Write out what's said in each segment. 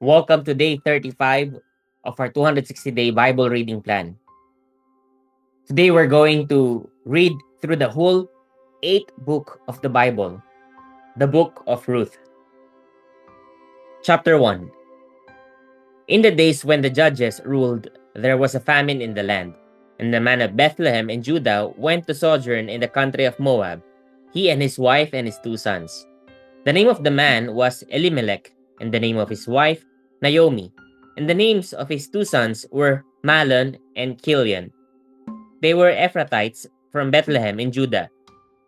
Welcome to day 35 of our 260-day Bible reading plan. Today we're going to read through the whole 8th book of the Bible, the book of Ruth. Chapter 1. In the days when the judges ruled, there was a famine in the land, and the man of Bethlehem in Judah went to sojourn in the country of Moab, he and his wife and his 2 sons. The name of the man was Elimelech, and the name of his wife, Naomi, and the names of his 2 sons were Mahlon and Chilion. They were Ephrathites from Bethlehem in Judah.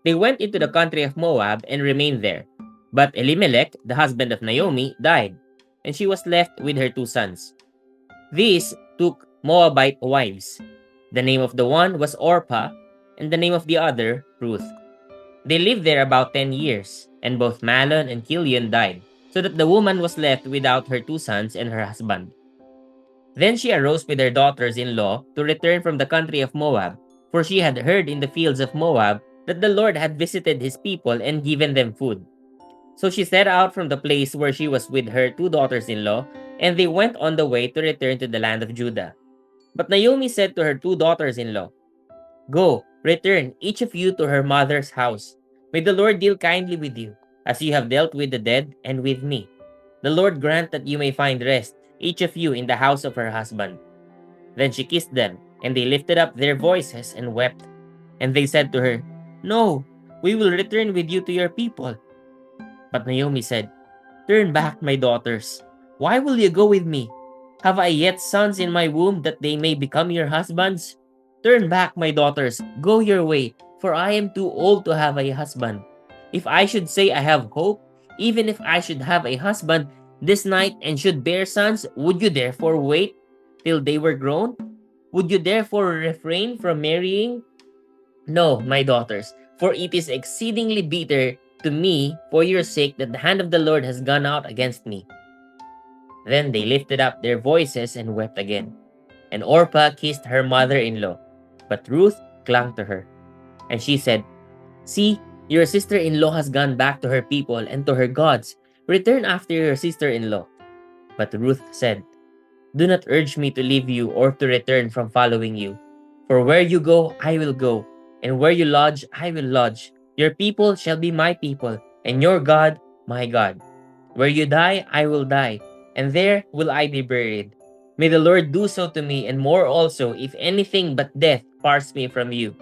They went into the country of Moab and remained there. But Elimelech, the husband of Naomi, died, and she was left with her 2 sons. These took Moabite wives. The name of the one was Orpah, and the name of the other, Ruth. They lived there about 10 years, and both Mahlon and Chilion died, so that the woman was left without her 2 sons and her husband. Then she arose with her daughters-in-law to return from the country of Moab, for she had heard in the fields of Moab that the Lord had visited his people and given them food. So she set out from the place where she was with her 2 daughters-in-law, and they went on the way to return to the land of Judah. But Naomi said to her 2 daughters-in-law, "Go, return, each of you to her mother's house. May the Lord deal kindly with you, as you have dealt with the dead and with me. The Lord grant that you may find rest, each of you in the house of her husband." Then she kissed them, and they lifted up their voices and wept. And they said to her, "No, we will return with you to your people." But Naomi said, "Turn back, my daughters. Why will you go with me? Have I yet sons in my womb that they may become your husbands? Turn back, my daughters, go your way, for I am too old to have a husband. If I should say I have hope, even if I should have a husband this night and should bear sons, would you therefore wait till they were grown? Would you therefore refrain from marrying? No, my daughters, for it is exceedingly bitter to me for your sake that the hand of the Lord has gone out against me." Then they lifted up their voices and wept again. And Orpah kissed her mother-in-law, but Ruth clung to her. And she said, "See, your sister-in-law has gone back to her people and to her gods. Return after your sister-in-law." But Ruth said, "Do not urge me to leave you or to return from following you. For where you go, I will go, and where you lodge, I will lodge. Your people shall be my people, and your God, my God. Where you die, I will die, and there will I be buried. May the Lord do so to me, and more also, if anything but death parts me from you."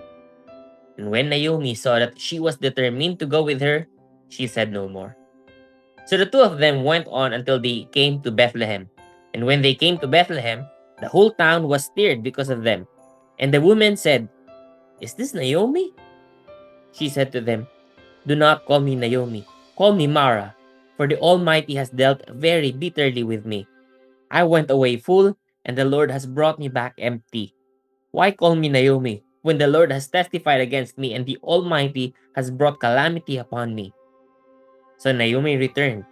And when Naomi saw that she was determined to go with her, she said no more. So the two of them went on until they came to Bethlehem. And when they came to Bethlehem, the whole town was stirred because of them. And the woman said, "Is this Naomi?" She said to them, "Do not call me Naomi, call me Mara, for the Almighty has dealt very bitterly with me. I went away full, and the Lord has brought me back empty. Why call me Naomi, when the Lord has testified against me, and the Almighty has brought calamity upon me?" So Naomi returned,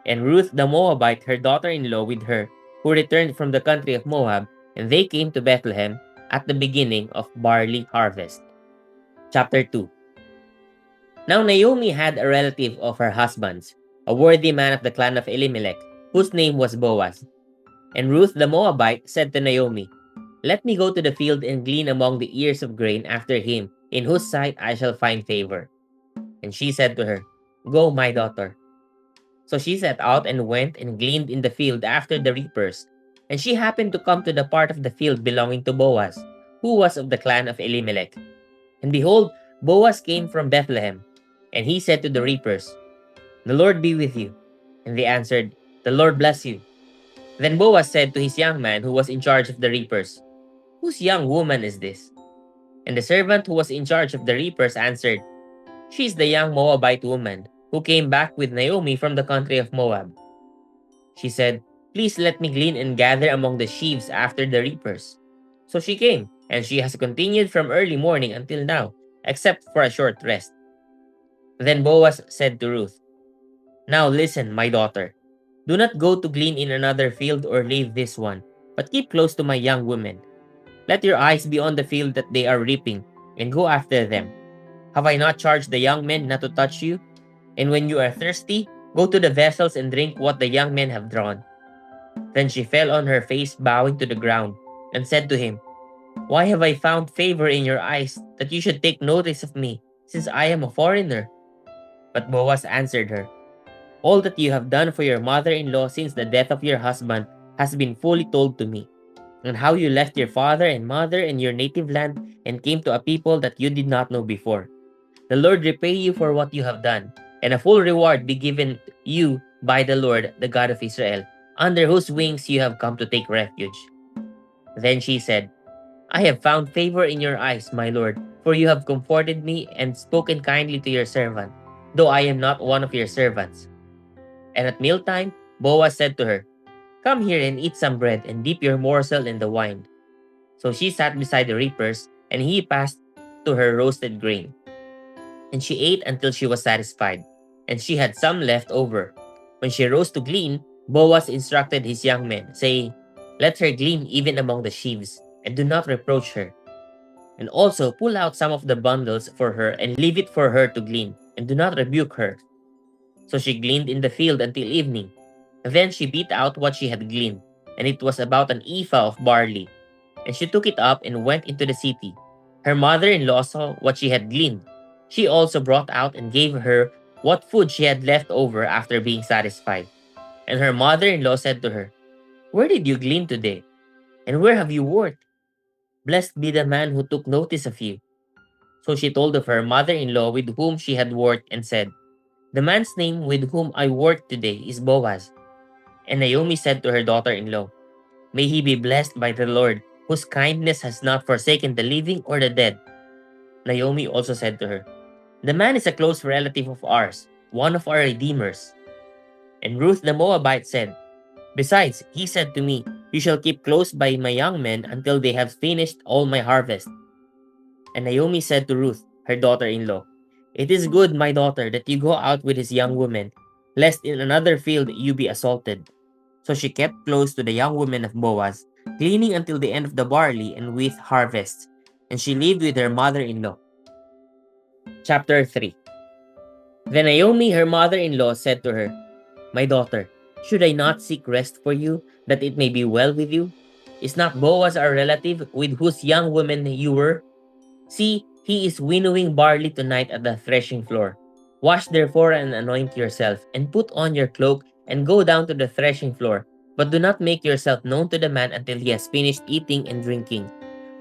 and Ruth the Moabite, her daughter-in-law, with her, who returned from the country of Moab, and they came to Bethlehem at the beginning of barley harvest. Chapter 2. Now Naomi had a relative of her husband's, a worthy man of the clan of Elimelech, whose name was Boaz. And Ruth the Moabite said to Naomi, "Let me go to the field and glean among the ears of grain after him, in whose sight I shall find favor." And she said to her, "Go, my daughter." So she set out and went and gleaned in the field after the reapers. And she happened to come to the part of the field belonging to Boaz, who was of the clan of Elimelech. And behold, Boaz came from Bethlehem. And he said to the reapers, "The Lord be with you." And they answered, "The Lord bless you." Then Boaz said to his young man who was in charge of the reapers, "Whose young woman is this?" And the servant who was in charge of the reapers answered, "She is the young Moabite woman who came back with Naomi from the country of Moab." She said, "Please let me glean and gather among the sheaves after the reapers." So she came, and she has continued from early morning until now, except for a short rest. Then Boaz said to Ruth, "Now listen, my daughter. Do not go to glean in another field or leave this one, but keep close to my young women. Let your eyes be on the field that they are reaping, and go after them. Have I not charged the young men not to touch you? And when you are thirsty, go to the vessels and drink what the young men have drawn." Then she fell on her face, bowing to the ground, and said to him, "Why have I found favor in your eyes, that you should take notice of me, since I am a foreigner?" But Boaz answered her, "All that you have done for your mother-in-law since the death of your husband has been fully told to me, and how you left your father and mother and your native land and came to a people that you did not know before. The Lord repay you for what you have done, and a full reward be given you by the Lord, the God of Israel, under whose wings you have come to take refuge." Then she said, "I have found favor in your eyes, my lord, for you have comforted me and spoken kindly to your servant, though I am not one of your servants." And at mealtime, Boaz said to her, "Come here and eat some bread and dip your morsel in the wine." So she sat beside the reapers, and he passed to her roasted grain. And she ate until she was satisfied, and she had some left over. When she rose to glean, Boaz instructed his young men, saying, "Let her glean even among the sheaves, and do not reproach her. And also pull out some of the bundles for her, and leave it for her to glean, and do not rebuke her." So she gleaned in the field until evening. Then she beat out what she had gleaned, and it was about an ephah of barley. And she took it up and went into the city. Her mother-in-law saw what she had gleaned. She also brought out and gave her what food she had left over after being satisfied. And her mother-in-law said to her, "Where did you glean today? And where have you worked? Blessed be the man who took notice of you." So she told of her mother-in-law with whom she had worked and said, "The man's name with whom I worked today is Boaz." And Naomi said to her daughter-in-law, "May he be blessed by the Lord, whose kindness has not forsaken the living or the dead." Naomi also said to her, "The man is a close relative of ours, one of our redeemers." And Ruth the Moabite said, "Besides, he said to me, 'You shall keep close by my young men until they have finished all my harvest.'" And Naomi said to Ruth, her daughter-in-law, "It is good, my daughter, that you go out with his young women, lest in another field you be assaulted." So she kept close to the young women of Boaz, gleaning until the end of the barley and wheat harvests, and she lived with her mother-in-law. Chapter 3. Then Naomi, her mother-in-law, said to her, "My daughter, should I not seek rest for you, that it may be well with you? Is not Boaz our relative, with whose young women you were? See, he is winnowing barley tonight at the threshing floor. Wash therefore and anoint yourself, and put on your cloak, and go down to the threshing floor. But do not make yourself known to the man until he has finished eating and drinking.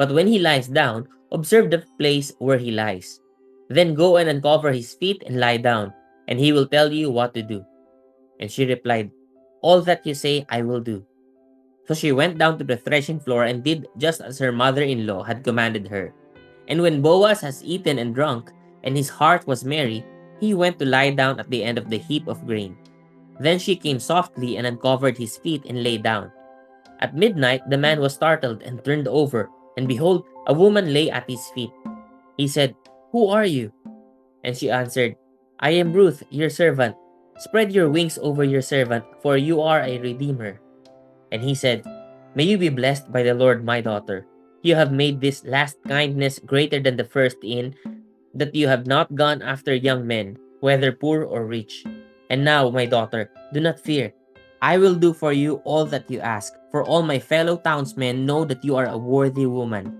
But when he lies down, observe the place where he lies. Then go and uncover his feet and lie down, and he will tell you what to do." And she replied, "All that you say I will do." So she went down to the threshing floor and did just as her mother-in-law had commanded her. And when Boaz has eaten and drunk, and his heart was merry, he went to lie down at the end of the heap of grain. Then she came softly and uncovered his feet and lay down. At midnight the man was startled and turned over, and behold, a woman lay at his feet. He said, "Who are you?" And she answered, "I am Ruth, your servant. Spread your wings over your servant, for you are a redeemer." And he said, "May you be blessed by the Lord, my daughter. You have made this last kindness greater than the first, in that you have not gone after young men, whether poor or rich. And now, my daughter, do not fear. I will do for you all that you ask, for all my fellow townsmen know that you are a worthy woman.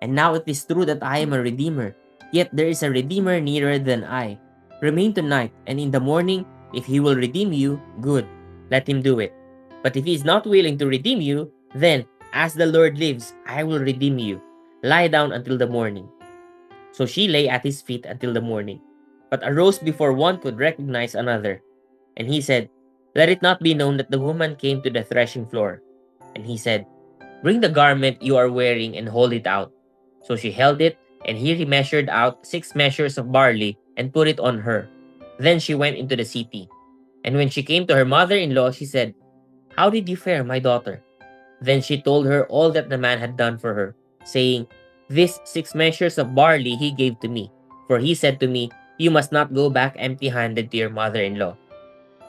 And now it is true that I am a redeemer, yet there is a redeemer nearer than I. Remain tonight, and in the morning, if he will redeem you, good, let him do it. But if he is not willing to redeem you, then, as the Lord lives, I will redeem you. Lie down until the morning." So she lay at his feet until the morning, but arose before one could recognize another. And he said, "Let it not be known that the woman came to the threshing floor." And he said, "Bring the garment you are wearing and hold it out." So she held it, and he measured out 6 measures of barley and put it on her. Then she went into the city. And when she came to her mother-in-law, she said, "How did you fare, my daughter?" Then she told her all that the man had done for her, saying, "This 6 measures of barley he gave to me, for he said to me, 'You must not go back empty-handed to your mother-in-law.'"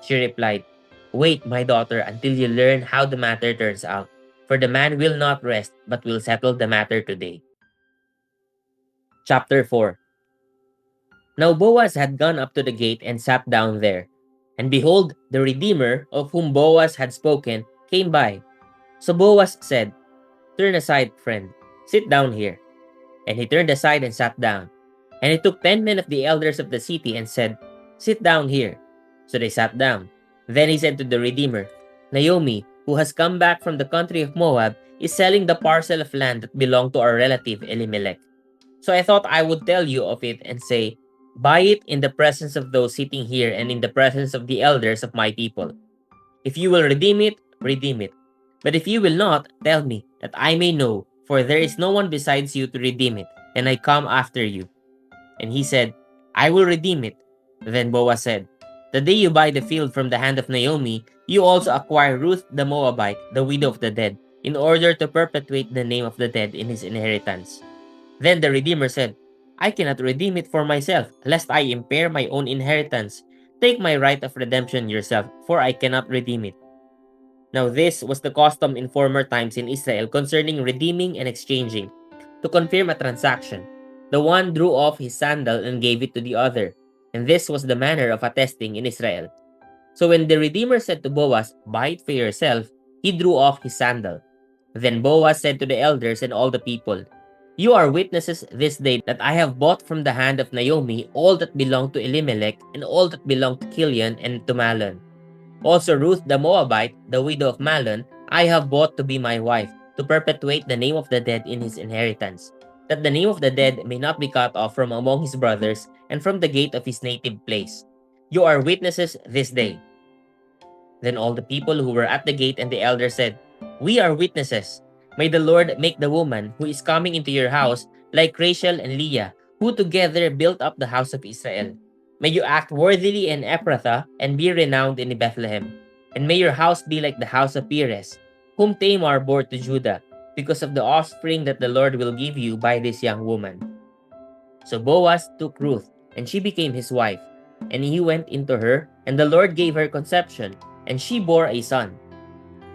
She replied, "Wait, my daughter, until you learn how the matter turns out, for the man will not rest, but will settle the matter today." Chapter 4. Now Boaz had gone up to the gate and sat down there. And behold, the Redeemer, of whom Boaz had spoken, came by. So Boaz said, "Turn aside, friend. Sit down here." And he turned aside and sat down. And he took 10 men of the elders of the city and said, "Sit down here." So they sat down. Then he said to the Redeemer, "Naomi, who has come back from the country of Moab, is selling the parcel of land that belonged to our relative Elimelech. So I thought I would tell you of it and say, buy it in the presence of those sitting here and in the presence of the elders of my people. If you will redeem it, redeem it. But if you will not, tell me, that I may know, for there is no one besides you to redeem it, and I come after you." And he said, "I will redeem it." Then Boaz said, "The day you buy the field from the hand of Naomi, you also acquire Ruth the Moabite, the widow of the dead, in order to perpetuate the name of the dead in his inheritance." Then the Redeemer said, "I cannot redeem it for myself, lest I impair my own inheritance. Take my right of redemption yourself, for I cannot redeem it." Now this was the custom in former times in Israel concerning redeeming and exchanging. To confirm a transaction, the one drew off his sandal and gave it to the other, and this was the manner of attesting in Israel. So when the Redeemer said to Boaz, "Buy it for yourself," he drew off his sandal. Then Boaz said to the elders and all the people, "You are witnesses this day that I have bought from the hand of Naomi all that belonged to Elimelech and all that belonged to Chilion and to Mahlon. Also Ruth the Moabite, the widow of Mahlon, I have bought to be my wife, to perpetuate the name of the dead in his inheritance, that the name of the dead may not be cut off from among his brothers and from the gate of his native place. You are witnesses this day." Then all the people who were at the gate and the elders said, "We are witnesses. May the Lord make the woman who is coming into your house like Rachel and Leah, who together built up the house of Israel. May you act worthily in Ephrathah and be renowned in Bethlehem. And may your house be like the house of Perez, whom Tamar bore to Judah, because of the offspring that the Lord will give you by this young woman." So Boaz took Ruth, and she became his wife. And he went into her, and the Lord gave her conception, and she bore a son.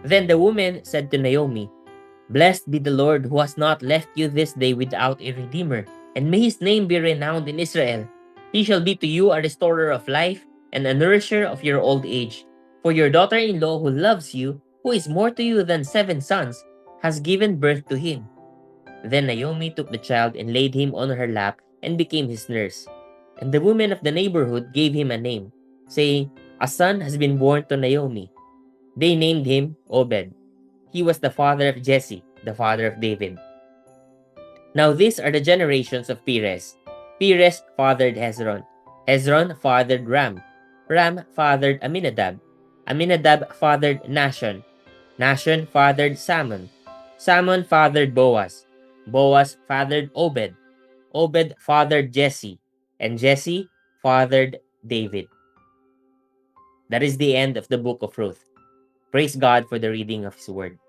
Then the woman said to Naomi, "Blessed be the Lord who has not left you this day without a redeemer, and may his name be renowned in Israel. He shall be to you a restorer of life and a nourisher of your old age. For your daughter-in-law who loves you, who is more to you than 7 sons, has given birth to him." Then Naomi took the child and laid him on her lap and became his nurse. And the women of the neighborhood gave him a name, saying, "A son has been born to Naomi." They named him Obed. He was the father of Jesse, the father of David. Now these are the generations of Perez. Perez fathered Hezron. Hezron fathered Ram. Ram fathered Aminadab. Aminadab fathered Nahshon. Nahshon fathered Salmon. Salmon fathered Boaz. Boaz fathered Obed. Obed fathered Jesse. And Jesse fathered David. That is the end of the book of Ruth. Praise God for the reading of His word.